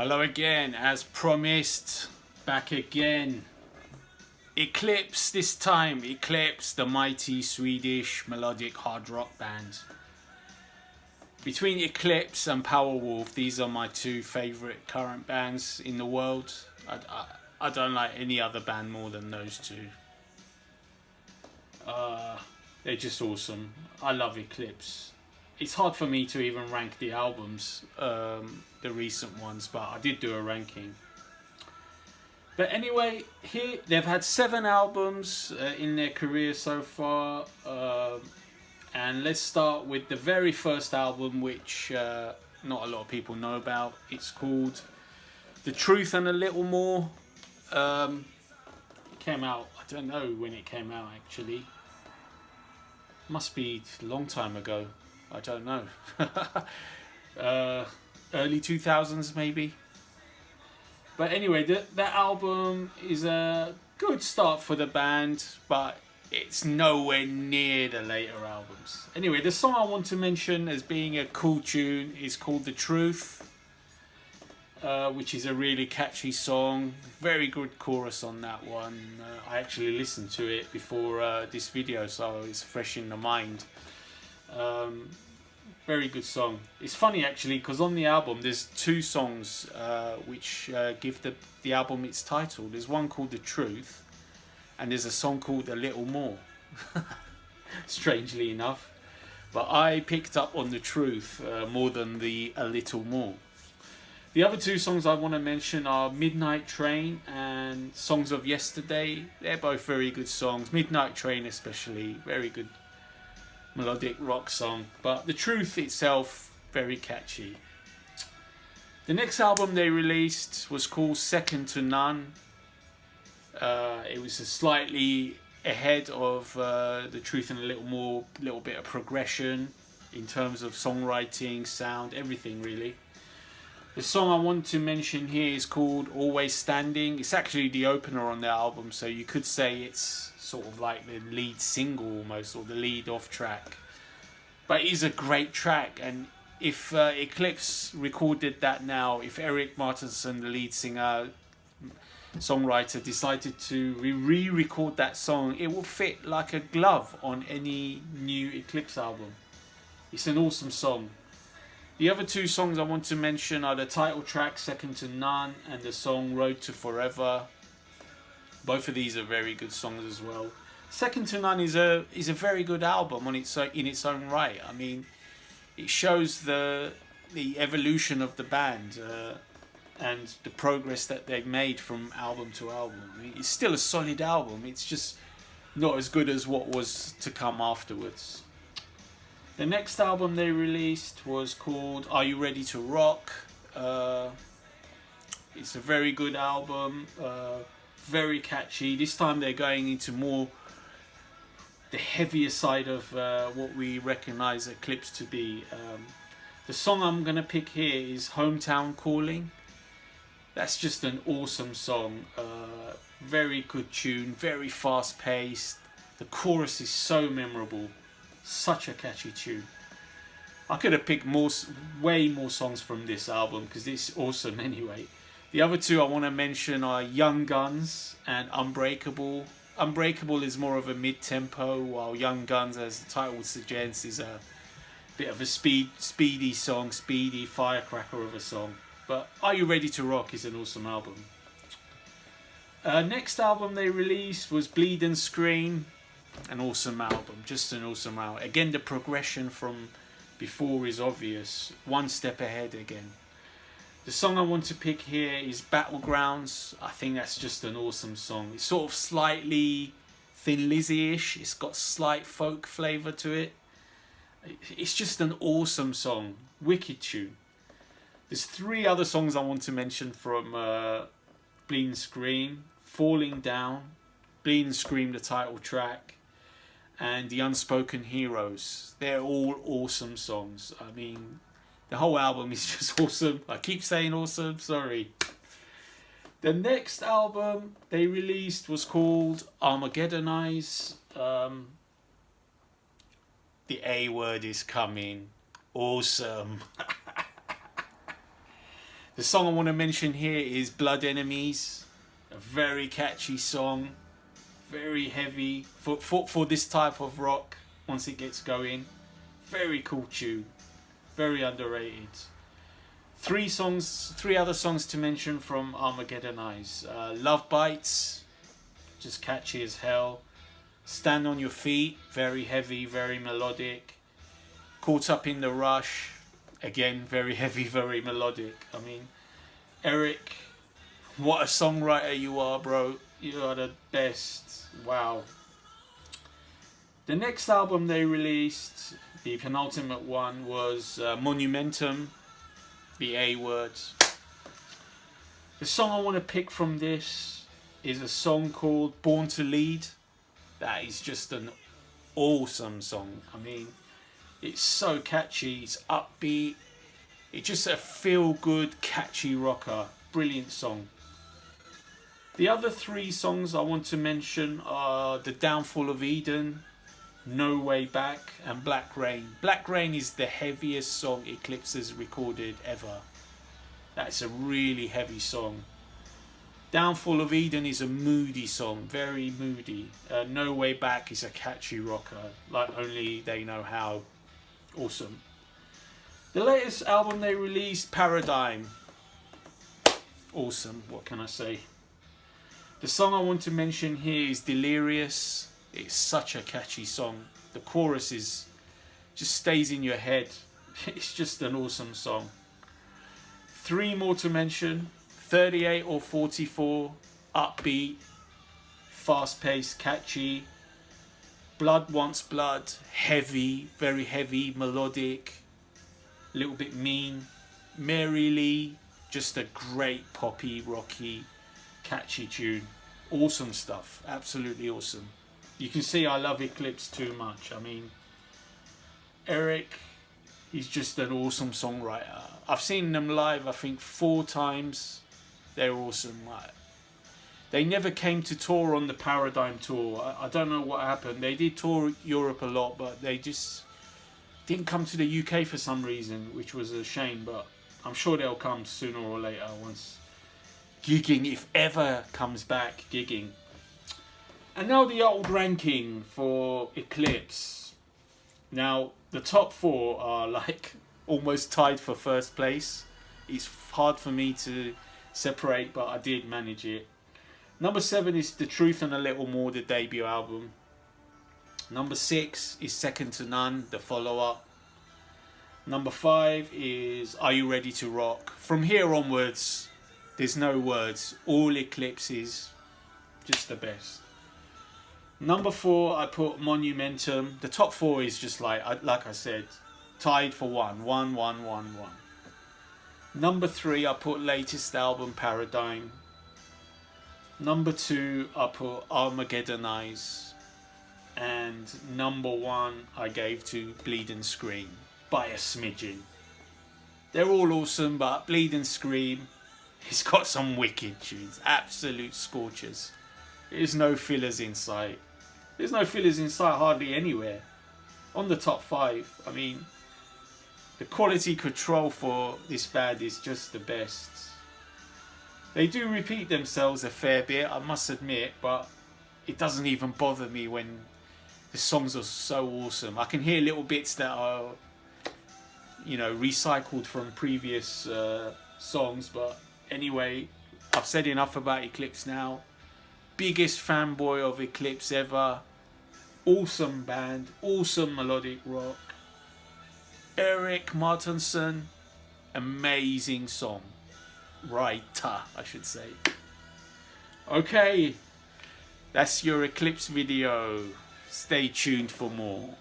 Hello again, as promised, back again. Eclipse this time, Eclipse, the mighty Swedish melodic hard rock band. Between Eclipse and Powerwolf, these are my two favourite current bands in the world. I don't like any other band more than those two. They're just awesome. I love Eclipse. It's hard for me to even rank the albums, the recent ones, but I did do a ranking. But anyway, here they've had 7 albums in their career so far, and let's start with the very first album, which not a lot of people know about. It's called The Truth and a Little More. It came out, I don't know when it came out actually. Must be a long time ago. I don't know. Early 2000s maybe. But anyway, that album is a good start for the band, but it's nowhere near the later albums. Anyway, the song I want to mention as being a cool tune is called The Truth, which is a really catchy song. Very good chorus on that one. I actually listened to it before this video, so it's fresh in the mind. Very good song. It's funny actually, because on the album there's 2 songs which give the album its title. There's one called The Truth, and there's a song called A Little More. Strangely enough, but I picked up on The Truth more than the A Little More. The other 2 songs I want to mention are Midnight Train and Songs of Yesterday. They're both very good songs. Midnight Train especially, very good melodic rock song, but The Truth itself, very catchy. The next album they released was called Second to None. It was a slightly ahead of The Truth and a little bit of progression in terms of songwriting, sound, everything really. The song I want to mention here is called Always Standing. It's actually the opener on the album, so you could say it's sort of like the lead single almost, or the lead off track. But it is a great track, and if Eclipse recorded that now, if Eric Martinson, the lead singer, songwriter, decided to re-record that song, it will fit like a glove on any new Eclipse album. It's an awesome song. The other 2 songs I want to mention are the title track Second to None and the song Road to Forever. Both of these are very good songs as well. Second to None is a very good album in its own right. I mean, it shows the evolution of the band and the progress that they've made from album to album. I mean, it's still a solid album. It's just not as good as what was to come afterwards. The next album they released was called Are You Ready to Rock? It's a very good album. Very catchy. This time they're going into more the heavier side of what we recognise Eclipse to be. The song I'm going to pick here is Hometown Calling. That's just an awesome song. Very good tune, very fast paced. The chorus is so memorable. Such a catchy tune. I could have picked way more songs from this album because it's awesome anyway. The other 2 I want to mention are Young Guns and Unbreakable. Unbreakable is more of a mid-tempo, while Young Guns, as the title suggests, is a bit of a speedy song, speedy firecracker of a song. But Are You Ready to Rock is an awesome album. Next album they released was Bleed and Scream. An awesome album, just an awesome album. Again, the progression from before is obvious. One step ahead again. The song I want to pick here is Battlegrounds. I think that's just an awesome song. It's sort of slightly Thin Lizzy-ish. It's got slight folk flavour to it. It's just an awesome song. Wicked tune. There's 3 other songs I want to mention from Bleed and Scream. Falling Down, Bleed and Scream, the title track, and The Unspoken Heroes. They're all awesome songs. I mean, the whole album is just awesome. I keep saying awesome, sorry. The next album they released was called Armageddonize. The A word is coming. Awesome. The song I want to mention here is Blood Enemies. A very catchy song. Very heavy for this type of rock once it gets going. Very cool tune. Very underrated. Three other songs to mention from Armageddon Eyes. Love Bites, just catchy as hell. Stand on Your Feet, very heavy, very melodic. Caught Up in the Rush, again, very heavy, very melodic. I mean, Eric, what a songwriter you are, bro. You are the best. Wow. The next album they released, the penultimate one, was Monumentum, the A Word. The song I want to pick from this is a song called Born to Lead. That is just an awesome song. I mean, it's so catchy, it's upbeat. It's just a feel-good, catchy rocker. Brilliant song. The other three songs I want to mention are The Downfall of Eden, No Way Back, and Black Rain. Black Rain is the heaviest song Eclipse has recorded ever. That's a really heavy song. Downfall of Eden is a moody song, very moody. No Way Back is a catchy rocker, like only they know how. Awesome. The latest album they released, Paradigm. Awesome, what can I say? The song I want to mention here is Delirious. It's such a catchy song. The chorus just stays in your head. It's just an awesome song. Three more to mention. 38 or 44, upbeat, fast-paced, catchy. Blood Wants Blood, heavy, very heavy, melodic, a little bit mean. Mary Lee, just a great poppy, rocky, catchy tune. Awesome stuff, absolutely awesome. You can see I love Eclipse too much. I mean, Eric, he's just an awesome songwriter. I've seen them live, I think 4 times. They're awesome. They never came to tour on the Paradigm tour. I don't know what happened. They did tour Europe a lot, but they just didn't come to the UK for some reason, which was a shame. But I'm sure they'll come sooner or later once gigging, if ever comes back gigging. And now the old ranking for Eclipse. Now the top 4 are like almost tied for first place. It's hard for me to separate, but I did manage it. Number 7 is The Truth and a Little More, the debut album. Number 6 is Second to None, the follow-up. Number 5 is Are You Ready to Rock? From here onwards, there's no words. All Eclipse is just the best. Number 4, I put Monumentum. The top 4 is just like I said, tied for 1. 1, 1, 1, 1. Number 3, I put latest album, Paradigm. Number 2, I put Armageddon Eyes. And number 1, I gave to Bleed and Scream by a smidgen. They're all awesome, but Bleed and Scream, it's got some wicked tunes. Absolute scorchers. There's no fillers in sight. There's no fillers in sight hardly anywhere. On the top 5, I mean, the quality control for this band is just the best. They do repeat themselves a fair bit, I must admit, but it doesn't even bother me when the songs are so awesome. I can hear little bits that are, you know, recycled from previous songs, but anyway, I've said enough about Eclipse now. Biggest fanboy of Eclipse ever. Awesome band, awesome melodic rock. Eric Martinson, amazing song. Writer, I should say. Okay, that's your Eclipse video. Stay tuned for more.